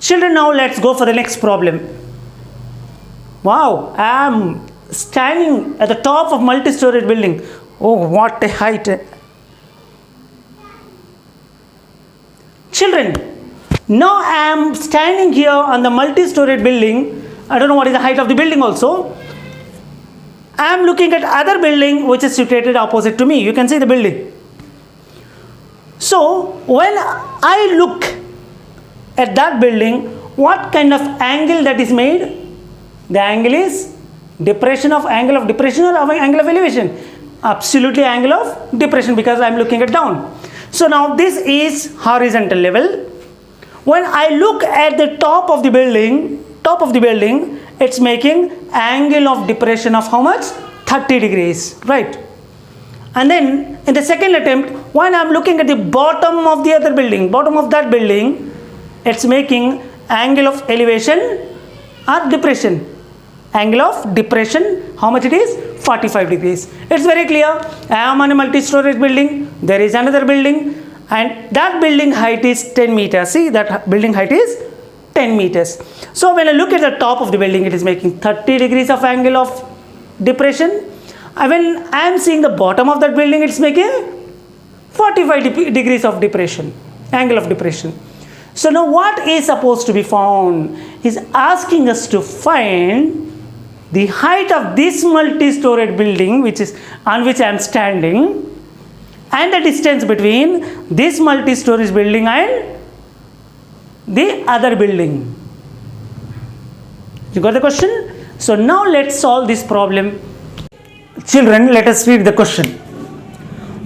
Children, now let's go for the next problem. Wow, I am standing at the top of multi-storied building. Oh, what a height. Children, now I am standing here on the multi-storied building. I don't know what is the height of the building also. I am looking at other building which is situated opposite to me. You can see the building. So when I look at that building, what kind of angle that is made? The angle is angle of depression or angle of elevation? Absolutely angle of depression, because I am looking at down. So now this is horizontal level. When I look at the top of the building, it's making angle of depression of how much? 30 degrees, right? And then in the second attempt, when I am looking at the bottom of the other building, bottom of that building, it's making angle of elevation or depression. Angle of depression, how much it is? 45 degrees. It's very clear. I am on a multi-storage building. There is another building, and that building height is 10 meters. See, that building height is 10 meters. So when I look at the top of the building, it is making 30 degrees of angle of depression. And when I am seeing the bottom of that building, it's making 45 degrees of depression, angle of depression. So now what is supposed to be found? He's asking us to find the height of this multi-storied building on which I am standing, and the distance between this multi-story building and the other building. You got the question? So now let's solve this problem. Children, let us read the question.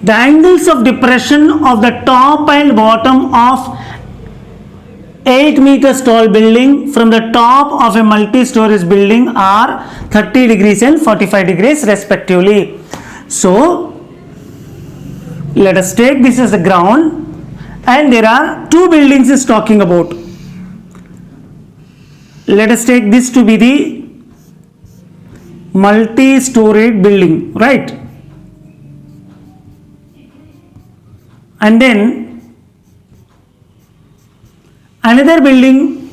The angles of depression of the top and bottom of 8 meters tall building from the top of a multi-stories building are 30 degrees and 45 degrees respectively. So let us take this as the ground, and there are two buildings is talking about. Let us take this to be the multi-storied building, right? And then another building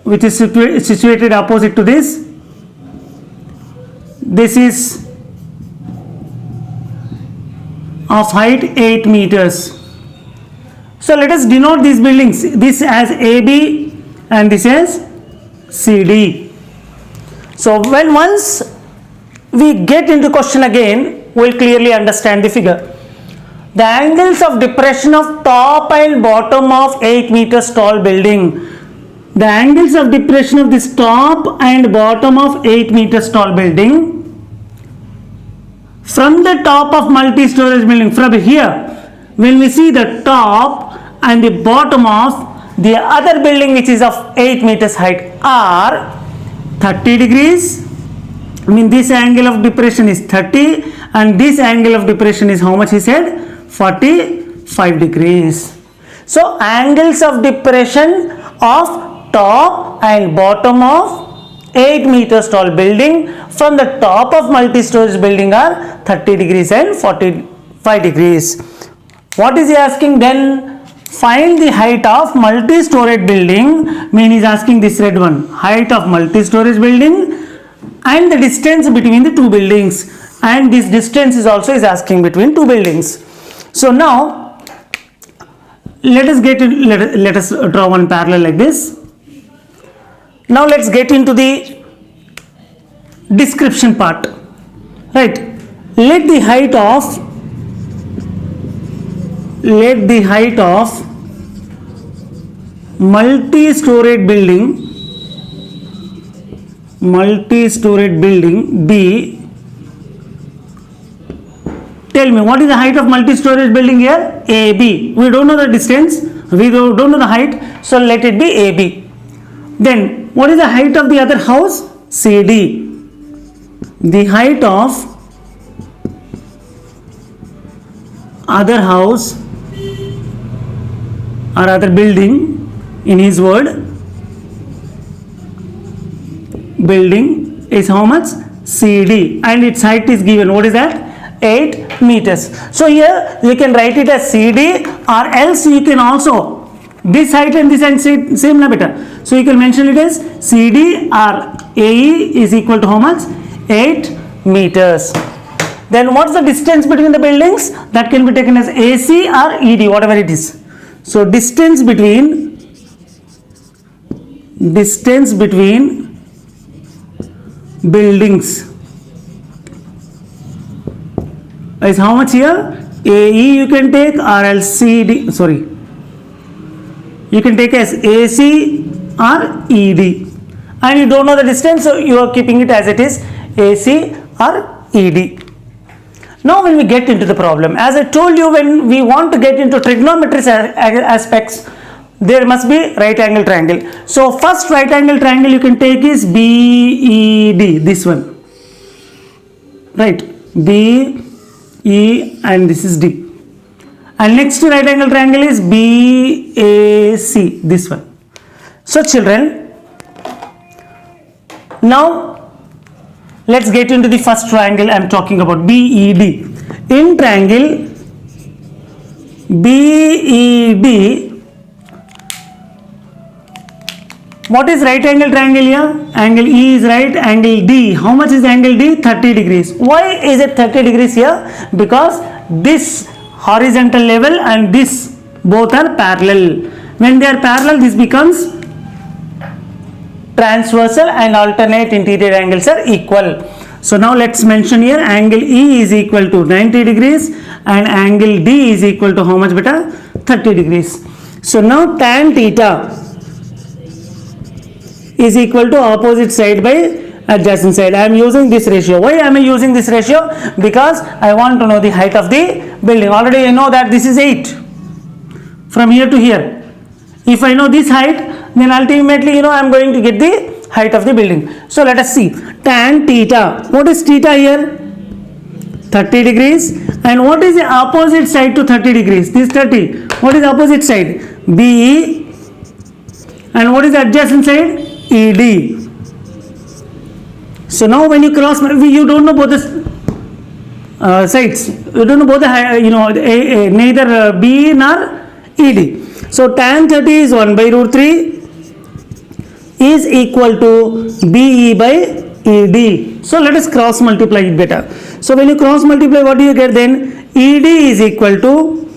which is situated opposite to this. This is of height 8 meters. So let us denote these buildings, this as AB and this as CD. So when once we get into question again, we will clearly understand the figure. The angles of depression of top and bottom of 8 meters tall building. The angles of depression of this top and bottom of 8 meters tall building from the top of multi-storage building. From here, when we see the top and the bottom of the other building which is of 8 meters height are 30 degrees. I mean, this angle of depression is 30 and this angle of depression is how much he said? 45 degrees. So angles of depression of top and bottom of 8 meters tall building from the top of multi-story building are 30 degrees and 45 degrees. What is he asking then? Find the height of multi-storied building. Mean is asking this red one, height of multi-storage building and the distance between the two buildings, and this distance is also is asking between two buildings. So now let us draw one parallel like this. Now let's get into the description part, right? Let the height of multi-storied building be. Tell me, what is the height of multi-storage building here? AB. We don't know the distance, we don't know the height, so let it be AB. Then what is the height of the other house? CD. The height of other house or other building, in his word, building is how much? CD, and its height is given. What is that? 8 meters. So here you can write it as CD, or else you can also this height and this height same na beta. So you can mention it as CD or AE is equal to how much? 8 meters. Then what's the distance between the buildings? That can be taken as AC or ED, whatever it is. So distance between buildings is how much here? AE you can take, or else CD, sorry, you can take as AC or ED, and you don't know the distance, so you are keeping it as it is, AC or ED. Now when we get into the problem, as I told you, when we want to get into trigonometry aspects, there must be right angle triangle. So first right angle triangle you can take is BED, this one, right, BE and this is D. And next right angle triangle is BAC, this one. So children, now let's get into the first triangle I am talking about, BED. In triangle BED, what is right angle triangle here? Angle E is right, angle D. How much is angle D? 30 degrees. Why is it 30 degrees here? Because this horizontal level and this both are parallel. When they are parallel, this becomes transversal and alternate interior angles are equal. So now let's mention here, angle E is equal to 90 degrees and angle D is equal to how much beta? 30 degrees. So now tan theta is equal to opposite side by adjacent side. I am using this ratio. Why am I using this ratio? Because I want to know the height of the building. Already I know that this is 8 from here to here. If I know this height, then ultimately I am going to get the height of the building. So let us see, tan theta, what is theta here? 30 degrees. And what is the opposite side to 30 degrees? This 30. What is opposite side? BE. And what is the adjacent side? ED. So now when you cross, you don't know both the sides. You don't know both the neither BE nor ED. So tan 30 is 1 by root 3 is equal to BE by ED. So let us cross multiply it better. So when you cross multiply, what do you get then? ED is equal to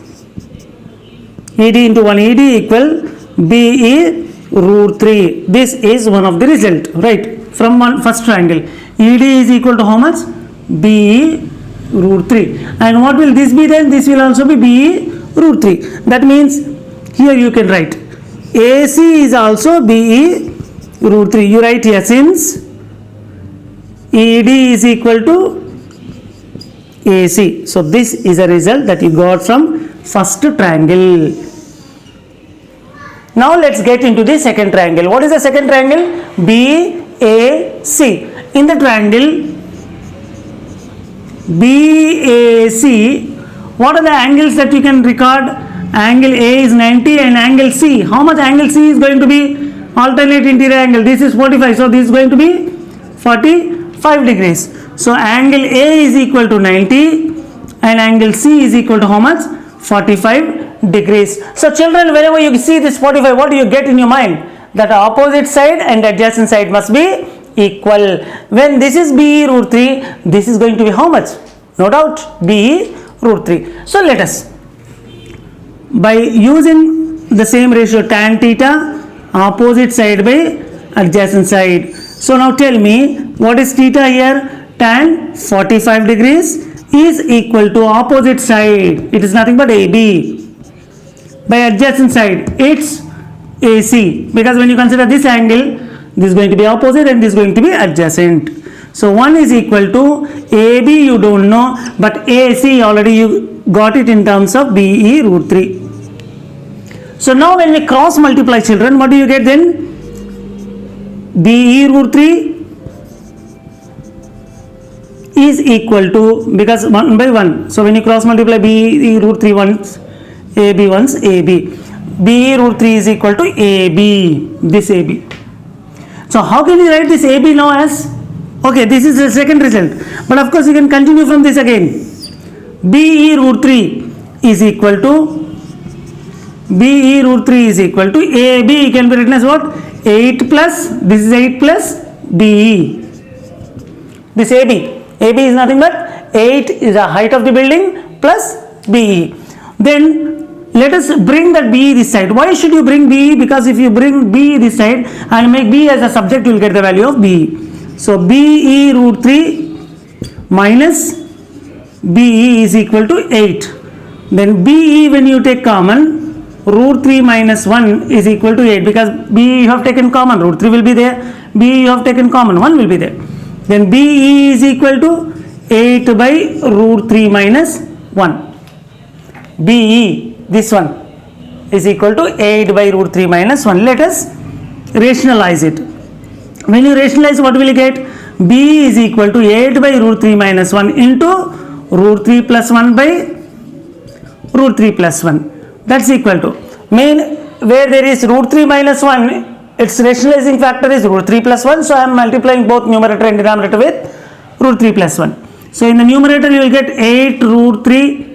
ED into 1, ED equal BE root 3. This is one of the result, right, from one first triangle. ED is equal to how much? BE root 3. And what will this be then? This will also be BE root 3. That means here you can write AC is also BE root 3. You write here, since ED is equal to AC. So this is a result that you got from first triangle. Now let's get into the second triangle. What is the second triangle? BAC. In the triangle BAC, what are the angles that you can record? Angle A is 90 and angle C. How much angle C is going to be? Alternate interior angle. This is 45. So this is going to be 45 degrees. So angle A is equal to 90 and angle C is equal to how much? 45 degrees. So children, whenever you see this 45, what do you get in your mind? That opposite side and adjacent side must be equal. When this is BE root 3, this is going to be how much? No doubt BE root 3. So let us, by using the same ratio, tan theta, opposite side by adjacent side. So now tell me, what is theta here? Tan 45 degrees is equal to opposite side. It is nothing but AB. By adjacent side, it's AC. Because when you consider this angle, this is going to be opposite and this is going to be adjacent. So 1 is equal to AB, you don't know, but AC already you got it in terms of BE root 3. So now when we cross multiply, children, what do you get then? BE root 3 is equal to, because 1 by 1. So when you cross multiply BE root 3 once, AB once, AB. BE root 3 is equal to AB, this AB. So how can you write this AB now as? Okay, this is the second result. But of course you can continue from this again. BE root 3 is equal to BE root 3 is equal to AB can be written as what? 8 plus, this is 8 plus BE. This AB is nothing but 8 is the height of the building plus BE. Then let us bring that BE this side. Why should you bring BE? Because if you bring BE this side and make BE as a subject, you will get the value of BE. So BE root 3 minus BE is equal to 8. Then BE, when you take common, root 3 minus 1 is equal to 8, because BE you have taken common, root 3 will be there, BE you have taken common, 1 will be there. Then BE is equal to 8 by root 3 minus 1. BE, this one, is equal to 8 by root 3 minus 1. Let us rationalize it. When you rationalize, what will you get? BE is equal to 8 by root 3 minus 1 into root 3 plus 1 by root 3 plus 1. That's equal to, mean where there is root 3 minus 1, its rationalizing factor is root 3 plus 1. So I am multiplying both numerator and denominator with root 3 plus 1. So in the numerator you will get 8 root 3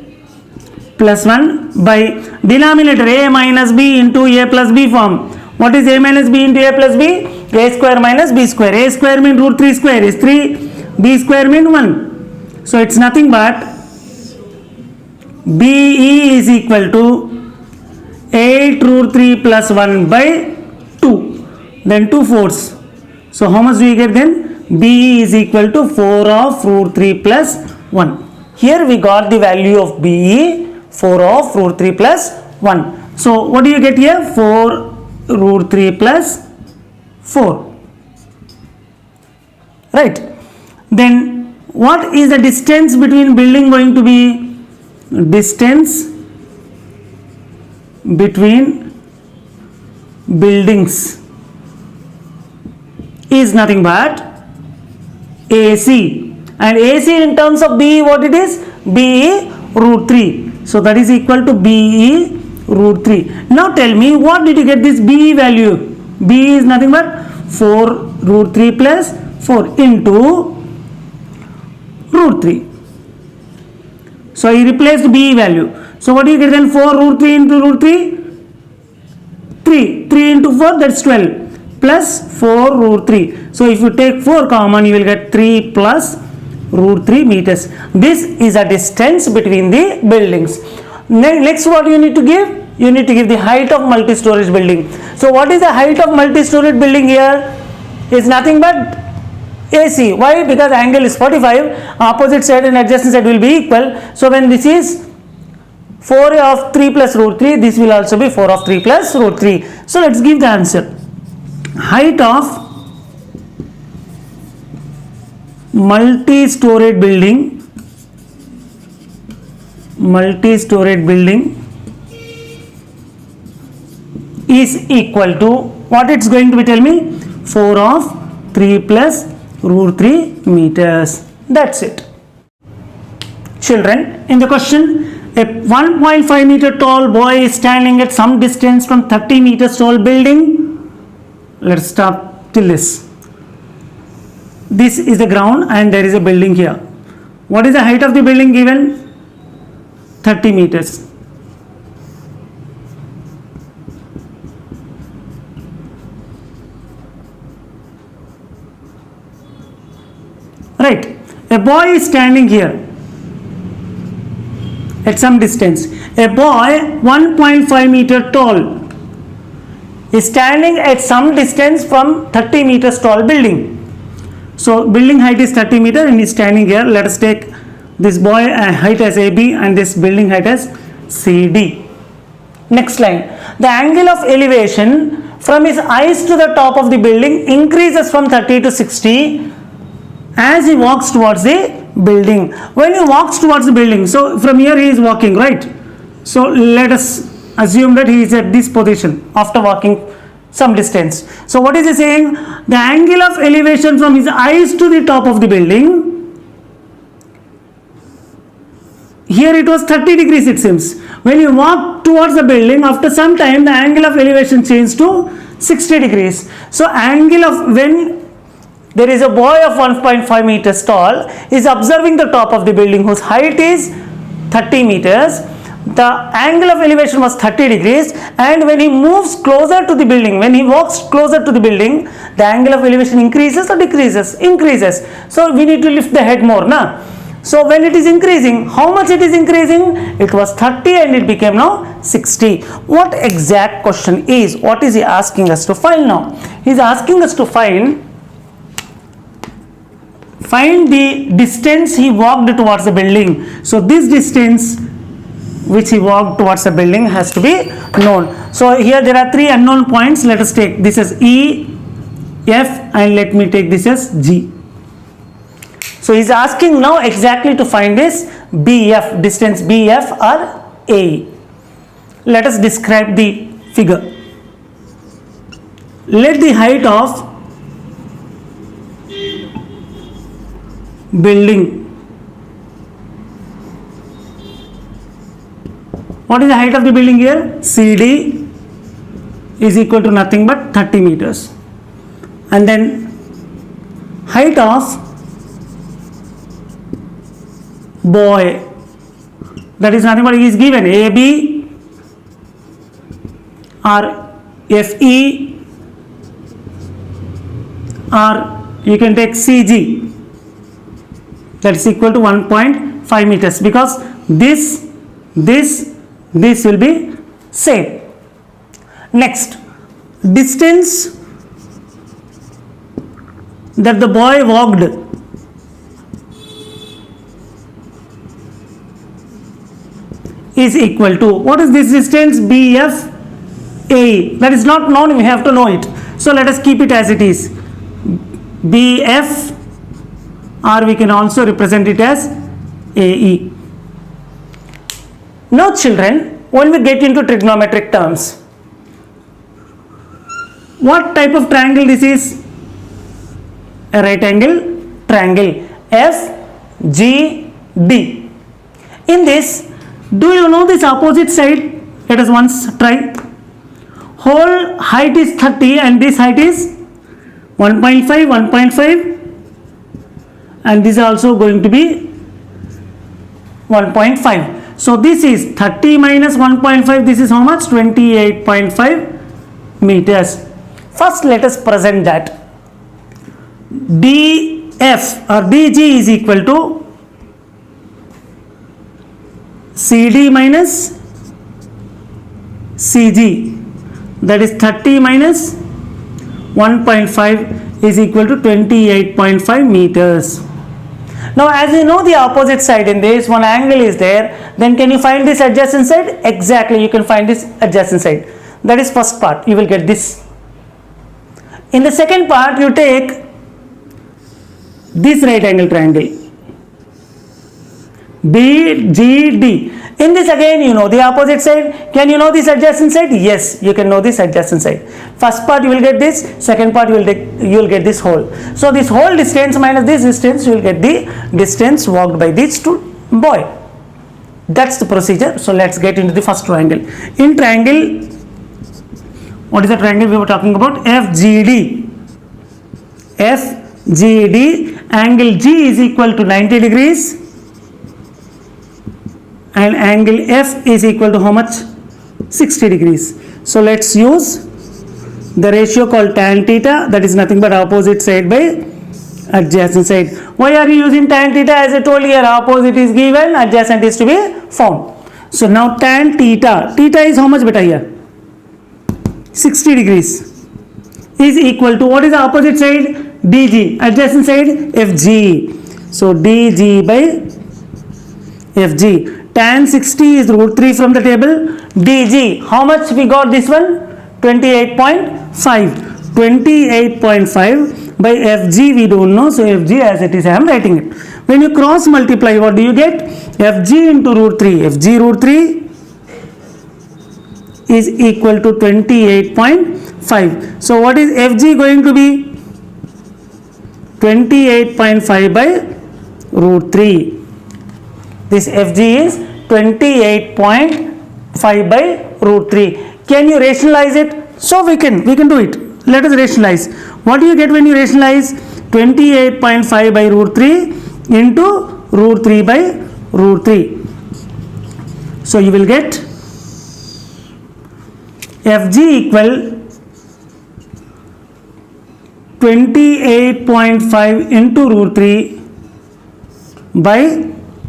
plus 1 by denominator a minus b into a plus b form. What is a minus b into a plus b? A square minus b square. A square means root 3 square is 3, b square means 1. So it's nothing but BE is equal to 8 root 3 plus 1 by 2, then 2 fourths. So how much do you get then? BE is equal to 4 of root 3 plus 1. Here we got the value of BE, 4 of root 3 plus 1. So what do you get here? 4 root 3 plus 4. Right. Then what is the distance between building going to be? Distance between buildings is nothing but AC, and AC in terms of BE, what it is? BE root 3. So that is equal to BE root 3. Now tell me, what did you get this BE value? BE is nothing but 4 root 3 plus 4 into root 3. So I replaced BE value. So what do you get then? 4 root 3 into root 3? 3. 3 into 4, that's 12. Plus 4 root 3. So if you take 4 common, you will get 3 plus root 3 meters. This is a distance between the buildings. Next, what you need to give? You need to give the height of multi-storage building. So what is the height of multi-storage building here? Is nothing but AC. Why? Because angle is 45, opposite side and adjacent side will be equal. So when this is 4 of 3 plus root 3, this will also be 4 of 3 plus root 3. So let's give the answer. Height of multi-storage building is equal to, what it's going to be, tell me? 4 of 3 plus root 3 meters. That's it. Children, in the question, a 1.5 meter tall boy is standing at some distance from 30 meters tall building. Let's stop till this. This is the ground and there is a building here. What is the height of the building given? 30 meters. Right. A boy is standing here at some distance. A boy 1.5 meter tall is standing at some distance from 30 meters tall building. So building height is 30 meter and he is standing here. Let us take this boy height as AB and this building height as CD. Next line. The angle of elevation from his eyes to the top of the building increases from 30 to 60 as he walks towards the building. When he walks towards the building, so from here he is walking, right? So let us assume that he is at this position after walking some distance. So what is he saying? The angle of elevation from his eyes to the top of the building, here it was 30 degrees it seems. When you walk towards the building, after some time the angle of elevation changed to 60 degrees. So angle of, when there is a boy of 1.5 meters tall is observing the top of the building whose height is 30 meters. the angle of elevation was 30 degrees, and when he moves closer to the building, when he walks closer to the building, the angle of elevation increases or decreases? Increases. So we need to lift the head more, na? So when it is increasing, how much it is increasing? It was 30 and it became now 60. What exact question is? What is he asking us to find now? He is asking us to find the distance he walked towards the building. So this distance which he walked towards the building has to be known. So here there are three unknown points. Let us take this as E, F, and let me take this as G. So he is asking now exactly to find this BF, distance BF or A. Let us describe the figure. Let the height of building, what is the height of the building here? CD is equal to nothing but 30 meters. And then height of boy, that is nothing but is given AB or FE, or you can take CG, that is equal to 1.5 meters, because this will be same. Next, distance that the boy walked is equal to, what is this distance? BF A. That is not known, we have to know it. So let us keep it as it is. BF, or we can also represent it as AE. Now children, when we get into trigonometric terms, what type of triangle this is? A right angle triangle, FGD. In this, do you know this opposite side? Let us once try. Whole height is 30 and this height is 1.5, 1.5, and this is also going to be 1.5. So this is 30 minus 1.5, this is how much? 28.5 meters. First let us present that. DF or DG is equal to CD minus CG, that is 30 minus 1.5 is equal to 28.5 meters. Now as you know the opposite side in this, one angle is there, then can you find this adjacent side? Exactly, you can find this adjacent side. That is first part, you will get this. In the second part, you take this right angle triangle, BGD. In this again you know the opposite side. Can you know this adjacent side? Yes, you can know this adjacent side. First part you will get this, second part you will get this whole. So this whole distance minus this distance, you will get the distance walked by this boy. That's the procedure. So let's get into the first triangle. In triangle, what is the triangle we were talking about? FGD. FGD, angle G is equal to 90 degrees and angle F is equal to how much? 60 degrees. So let's use the ratio called tan theta, that is nothing but opposite side by adjacent side. Why are you using tan theta? As I told you, here opposite is given, adjacent is to be found. So now tan theta, theta is how much beta here? 60 degrees is equal to, what is the opposite side? DG, adjacent side FG. So DG by FG. Tan 60 is root 3 from the table. DG, how much we got this one? 28.5. 28.5 by FG we don't know, so FG as it is I am writing it. When you cross multiply, what do you get? FG into root 3. FG root 3 is equal to 28.5. So what is FG going to be? 28.5 by root 3. This FG is 28.5 by root 3. Can you rationalize it? So we can do it. Let us rationalize. What do you get when you rationalize? 28.5 by root 3 into root 3 by root 3. So you will get FG equal 28.5 into root 3 by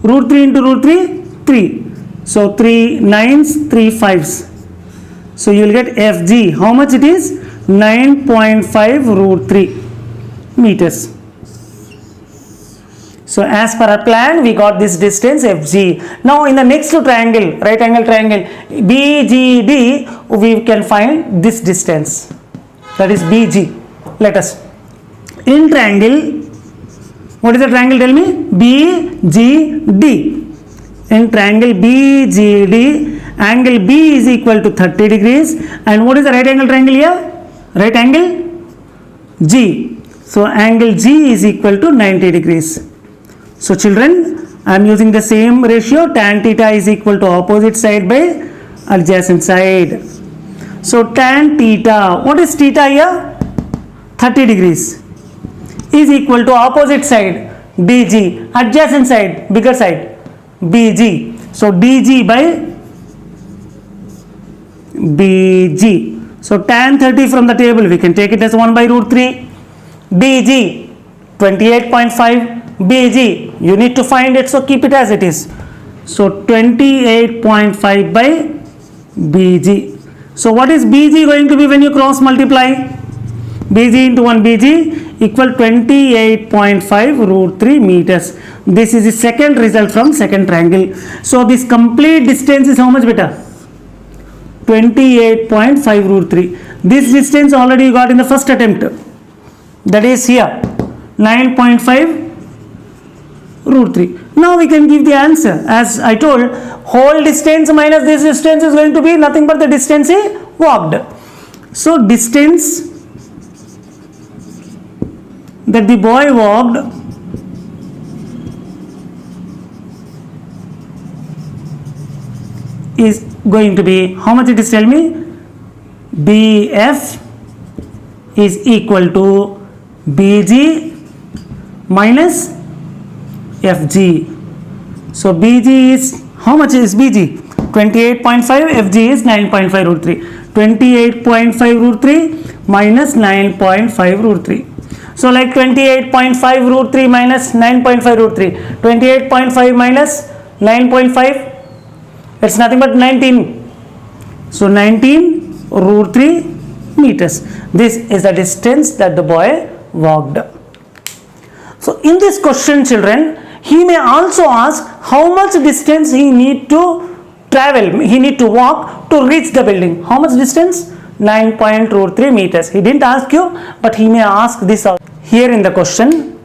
root 3 into root 3, 3. So 3 9s, 3 5s. So you will get FG. How much it is? 9.5 root 3 meters. So as per our plan, we got this distance FG. Now in the next triangle, right angle triangle BGD, we can find this distance. That is BG. Let us. In triangle, what is the triangle? Tell me. BGD. In triangle BGD, angle B is equal to 30 degrees. And what is the right angle triangle here? Right angle G. So angle G is equal to 90 degrees. So children, I am using the same ratio. Tan theta is equal to opposite side by adjacent side. So tan theta, what is theta here? 30 degrees is equal to opposite side DG, adjacent side, bigger side BG. So DG by BG. So tan 30 from the table, we can take it as 1 by root 3. DG 28.5. BG, you need to find it, so keep it as it is. So 28.5 by BG. So what is BG going to be when you cross multiply? BG into 1 BG equal 28.5 root 3 meters. This is the second result from second triangle. So this complete distance is how much, beta? 28.5 root 3. This distance already you got in the first attempt. That is here 9.5 root 3. Now we can give the answer. As I told, whole distance minus this distance is going to be nothing but the distance he walked. So distance that the boy walked is going to be, how much it is, tell me? BF is equal to BG minus FG. So BG is, how much is BG? 28.5, FG is 9.5 root 3. 28.5 root 3 minus 9.5 root 3. So like 28.5 root 3 minus 9.5 root 3. 28.5 minus 9.5, it's nothing but 19. So 19 root 3 meters. This is the distance that the boy walked. So in this question, children, he may also ask how much distance he need to travel, he need to walk to reach the building. How much distance? 9.3 meters. He didn't ask you, but he may ask this out. Here in the question,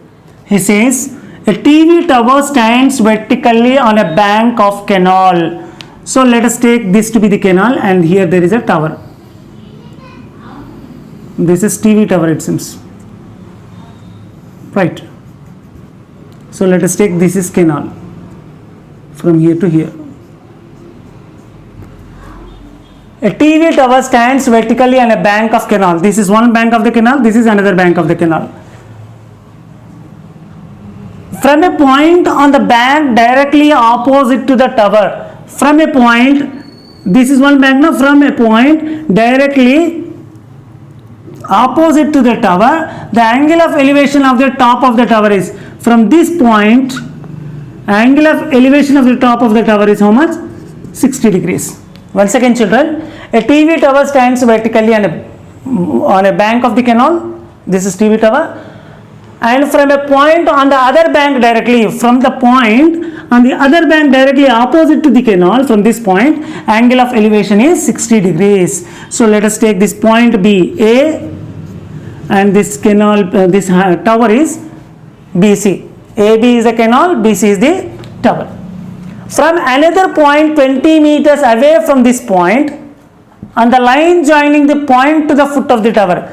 he says, a TV tower stands vertically on a bank of canal. So let us take this to be the canal, and here there is a tower. This is TV tower, it seems. Right. So let us take this is canal from here to here. A TV tower stands vertically on a bank of canal. This is one bank of the canal, this is another bank of the canal. From a point on the bank directly opposite to the tower, from a point, this is one bank now, from a point directly opposite to the tower, the angle of elevation of the top of the tower is, from this point, angle of elevation of the top of the tower is how much? 60 degrees. Once again, children, a TV tower stands vertically on a bank of the canal. This is TV tower. And from a point on the other bank directly, from the point on the other bank directly opposite to the canal, from this point, angle of elevation is 60 degrees. So let us take this point B, A, and this canal, this tower is BC. AB is the canal, BC is the tower. From another point 20 meters away from this point, on the line joining the point to the foot of the tower,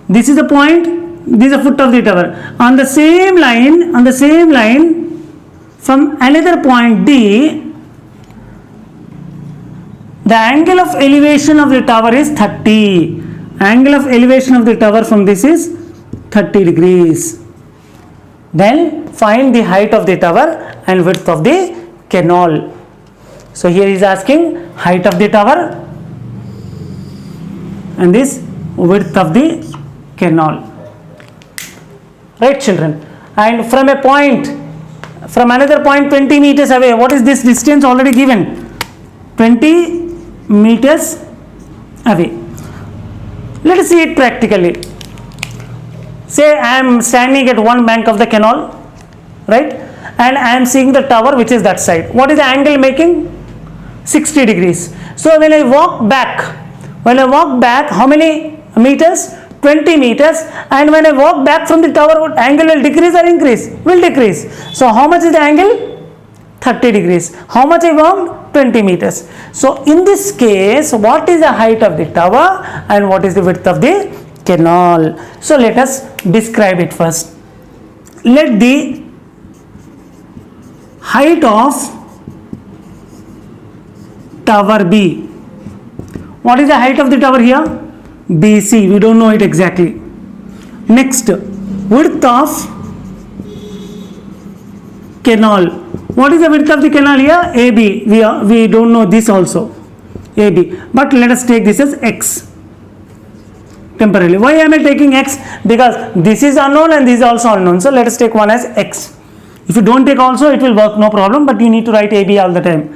this is the point, this is the foot of the tower. On the same line, from another point D, the angle of elevation of the tower is 30. Angle of elevation of the tower from this is 30 degrees. Then find the height of the tower and width of the canal. So here he is asking height of the tower and this width of the canal. Right, children? And from a point, from another point 20 meters away, what is this distance already given? 20 meters away. Let us see it practically. Say I am standing at one bank of the canal, right? And I am seeing the tower which is that side. What is the angle making? 60 degrees. So when I walk back, how many meters? 20 meters. And when I walk back from the tower, angle will decrease or increase? Will decrease. So how much is the angle? 30 degrees. How much I walked? 20 meters. So in this case, what is the height of the tower and what is the width of the canal? So let us describe it first. Let the height of tower be. What is the height of the tower here? BC. We don't know it exactly. Next, width of canal. What is the width of the canal here? AB. We don't know this also. AB. But let us take this as X temporarily. Why am I taking X? Because this is unknown and this is also unknown. So let us take one as X. If you don't take also, it will work, no problem. But you need to write AB all the time.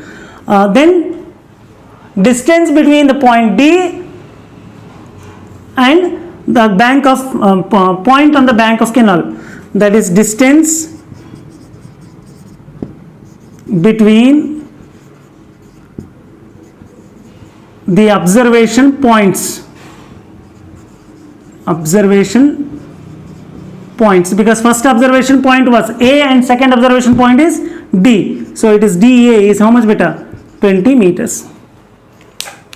Then distance between the point D and the bank of point on the bank of canal. That is distance between the observation points. Because first observation point was A and second observation point is D. So it is DA is how much beta? 20 meters.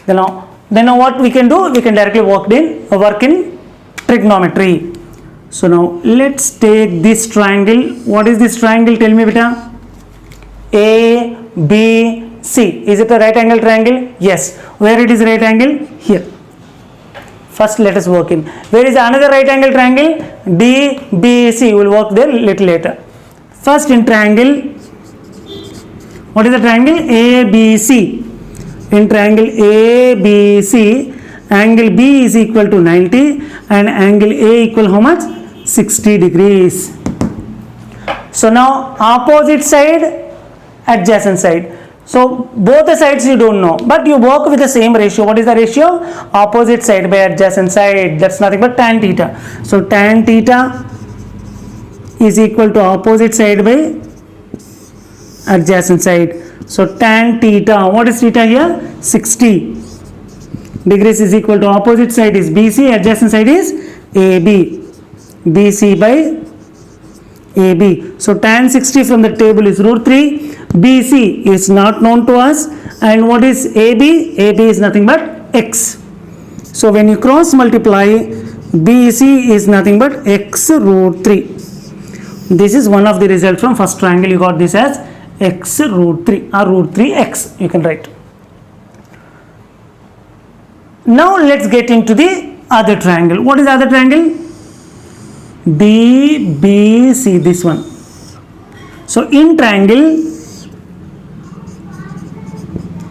Then now what we can do? We can directly work in trigonometry. So now let's take this triangle. What is this triangle? Tell me beta. A, B, C. Is it a right angle triangle? Yes. Where it is right angle? Here. First let us work in. Where is another right angle triangle? D, B, C. We will work there little later. First in triangle. What is the triangle? A, B, C. In triangle A, B, C, angle B is equal to 90 and angle A equal how much? 60 degrees. So now opposite side, adjacent side. So both the sides you don't know, but you work with the same ratio. What is the ratio? Opposite side by adjacent side. That's nothing but tan theta. So tan theta is equal to opposite side by adjacent side. So tan theta, what is theta here? 60 degrees is equal to opposite side is BC, adjacent side is AB. BC by AB. So tan 60 from the table is root 3. BC is not known to us. And what is AB? AB is nothing but X. So when you cross multiply, BC is nothing but X root 3. This is one of the results from first triangle. You got this as X root 3 or root 3X. You can write. Now let's get into the other triangle. What is the other triangle? DBC, this one. So in triangle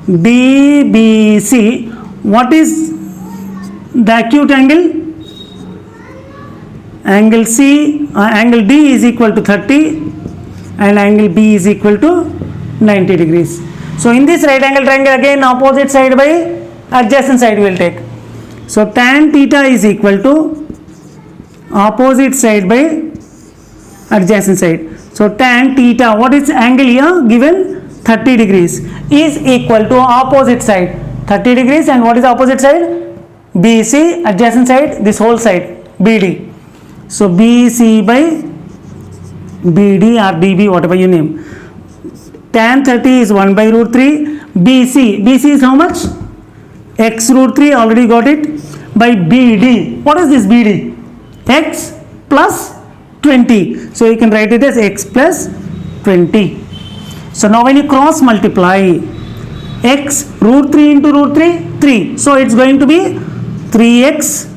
DBC, what is the acute angle? Angle angle D is equal to 30 and angle B is equal to 90 degrees. So in this right angle triangle, again opposite side by adjacent side we will take. So tan theta is equal to opposite side by adjacent side. So tan theta, what is angle here given? 30 degrees is equal to opposite side 30 degrees, and what is the opposite side? BC, adjacent side this whole side BD. So BC by BD or DB, whatever you name. Tan 30 is 1 by root 3. BC is how much? X root 3, already got it, by BD. What is this BD? X plus 20. So you can write it as X plus 20. So now when you cross multiply, X root 3 into root 3, 3. So it's going to be 3X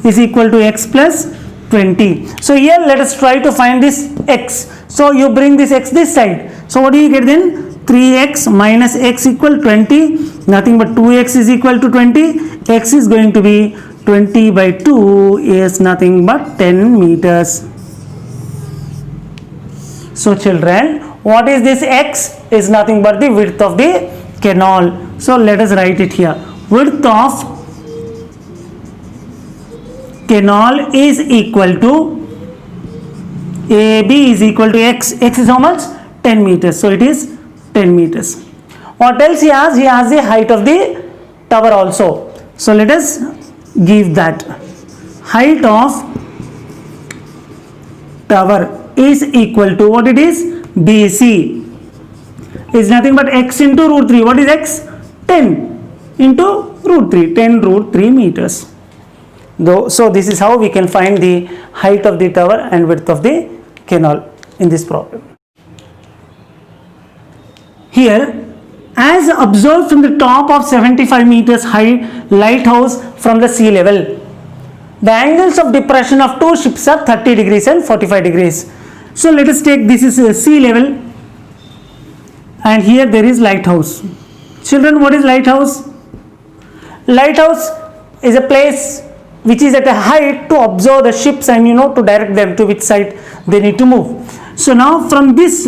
is equal to X plus 20. So here let us try to find this X. So you bring this X this side. So what do you get then? 3x minus x equal 20, nothing but 2x is equal to 20, x is going to be 20 by 2 is nothing but 10 meters. So children, what is this x? Is nothing but the width of the canal. So let us write it here. Width of canal is equal to AB is equal to x. X is how much? 10 meters. So it is 10 meters. What else he has? He has the height of the tower also. So let us give that. Height of tower is equal to what it is? BC is nothing but x into root 3. What is x? 10 into root 3. 10 root 3 meters. So this is how we can find the height of the tower and width of the canal in this problem. Here, as observed from the top of 75 meters high lighthouse from the sea level, the angles of depression of two ships are 30 degrees and 45 degrees. So let us take this is sea level, and here there is lighthouse. Children, what is lighthouse? Lighthouse is a place which is at a height to observe the ships and to direct them to which side they need to move. So now from this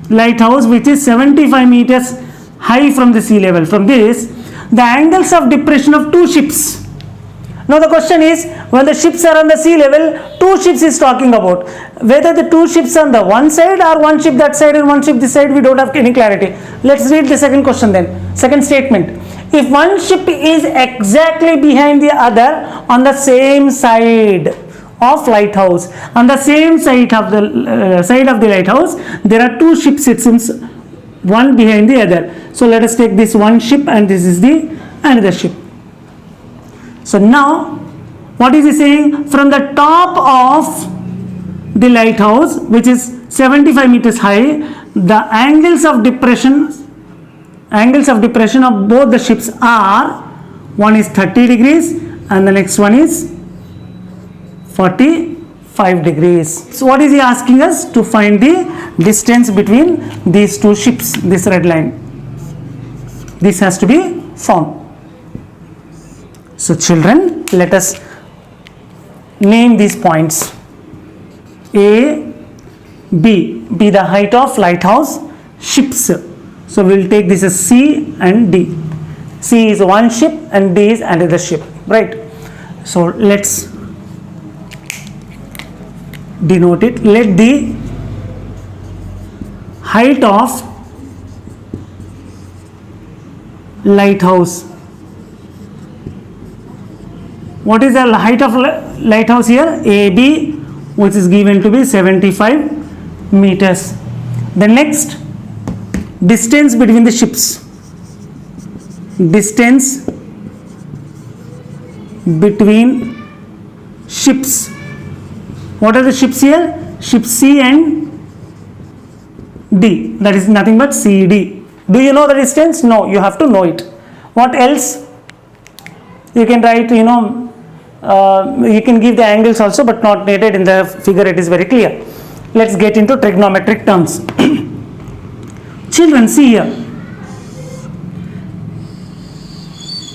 lighthouse, which is 75 meters high from the sea level, from this, the angles of depression of two ships. Now the question is, when the ships are on the sea level, two ships is talking about. Whether the two ships on the one side or one ship that side and one ship this side, we don't have any clarity. Let's read the second question then. Second statement. If one ship is exactly behind the other on the same side of lighthouse, on the same side of the lighthouse, there are two ships, it seems, one behind the other. So let us take this one ship and this is the another ship. So now, what is he saying? From the top of the lighthouse, which is 75 meters high, the angles of depression of both the ships are, one is 30 degrees and the next one is 45 degrees. So what is he asking us? To find the distance between these two ships, this red line. This has to be found. So children, let us name these points. A, B, be the height of lighthouse ships. So we will take this as C and D. C is one ship and D is another ship, right? So let's denote it. Let the height of lighthouse. What is the height of lighthouse here? AB, which is given to be 75 meters. The next, distance between the ships. Distance between ships. What are the ships here? Ship C and D. That is nothing but CD. Do you know the distance? No, you have to know it. What else? You can write, you can give the angles also, but not needed in the figure, it is very clear. Let's get into trigonometric terms. Children, see here.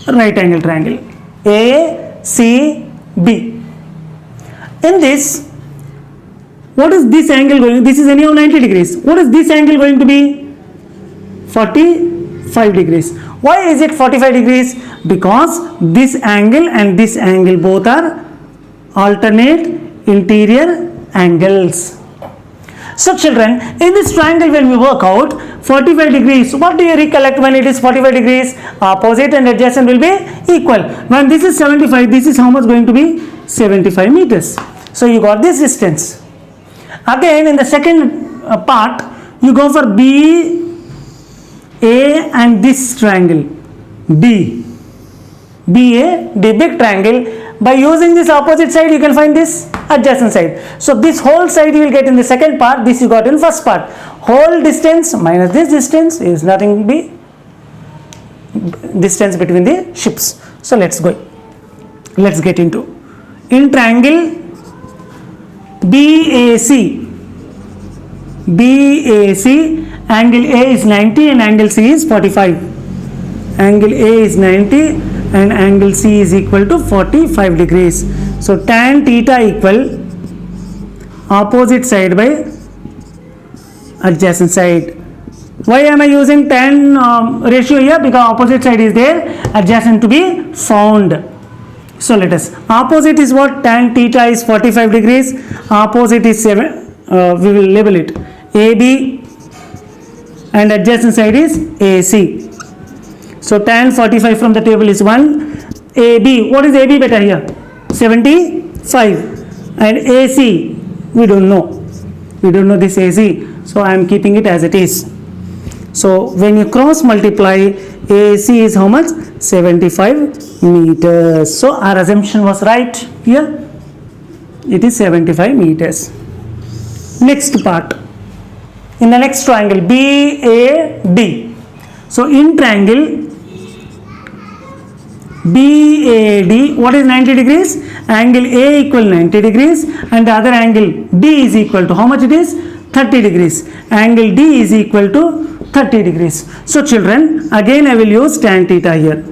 Right angle triangle. A, C, B. In this, what is this angle going? This is anyhow 90 degrees. What is this angle going to be? 45 degrees. Why is it 45 degrees? Because this angle and this angle both are alternate interior angles. So children, in this triangle when we work out 45 degrees, what do you recollect when it is 45 degrees? Opposite and adjacent will be equal. When this is 75, this is how much going to be? 75 meters. So you got this distance. Again, in the second part, you go for B, A and this triangle, D. BA, the big triangle. By using this opposite side, you can find this adjacent side. So this whole side you will get in the second part, this you got in first part. Whole distance minus this distance is nothing but distance between the ships. So let's go. Let's get into. In triangle BAC, Angle A is 90 and angle C is 45. Angle A is 90 and angle C is equal to 45 degrees. So tan theta equal opposite side by adjacent side. Why am I using tan ratio here? Because opposite side is there, adjacent to be found. So let us, opposite is what? Tan theta is 45 degrees, opposite is 7, we will label it AB and adjacent side is AC. So tan 45 from the table is 1, AB, what is AB beta here? 75, and AC, we don't know this AC, so I am keeping it as it is. So when you cross multiply, AC is how much? 75 meters. So our assumption was right here. It is 75 meters. Next part. In the next triangle, BAD. So in triangle BAD, what is 90 degrees? Angle A equal 90 degrees and the other angle D is equal to how much it is? 30 degrees. Angle D is equal to 30 degrees. So children, again I will use tan theta here.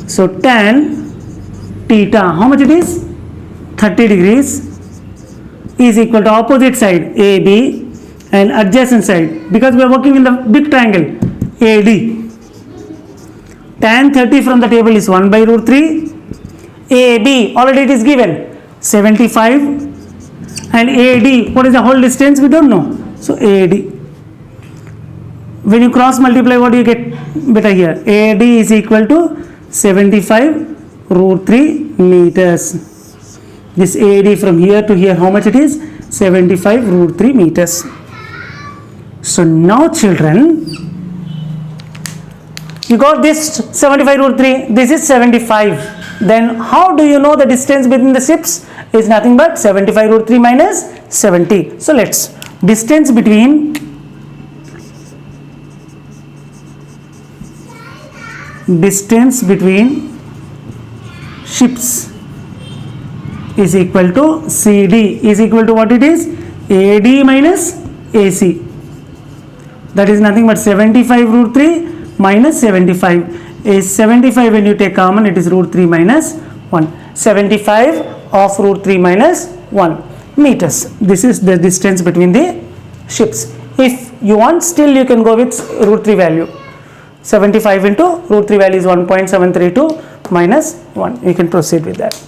So tan theta, how much it is? 30 degrees is equal to opposite side AB and adjacent side, because we are working in the big triangle AD. Tan 30 from the table is 1 by root 3. AB, already it is given, 75. And AD, what is the whole distance? We don't know. So AD. When you cross multiply, what do you get beta here? AD is equal to 75 root 3 meters. This AD from here to here, how much it is? 75 root 3 meters. So now children, you got this 75 root 3, this is 75. Then how do you know the distance between the ships? Is nothing but 75 root 3 minus 70. So let's, distance between ships is equal to CD is equal to what it is? AD minus AC. That is nothing but 75 root 3 minus 75 is 75. When you take common, it is root 3 minus 1. 75 of root 3 minus 1 meters. This is the distance between the ships. If you want, still you can go with root 3 value. 75 into root 3 value is 1.732 minus 1. You can proceed with that.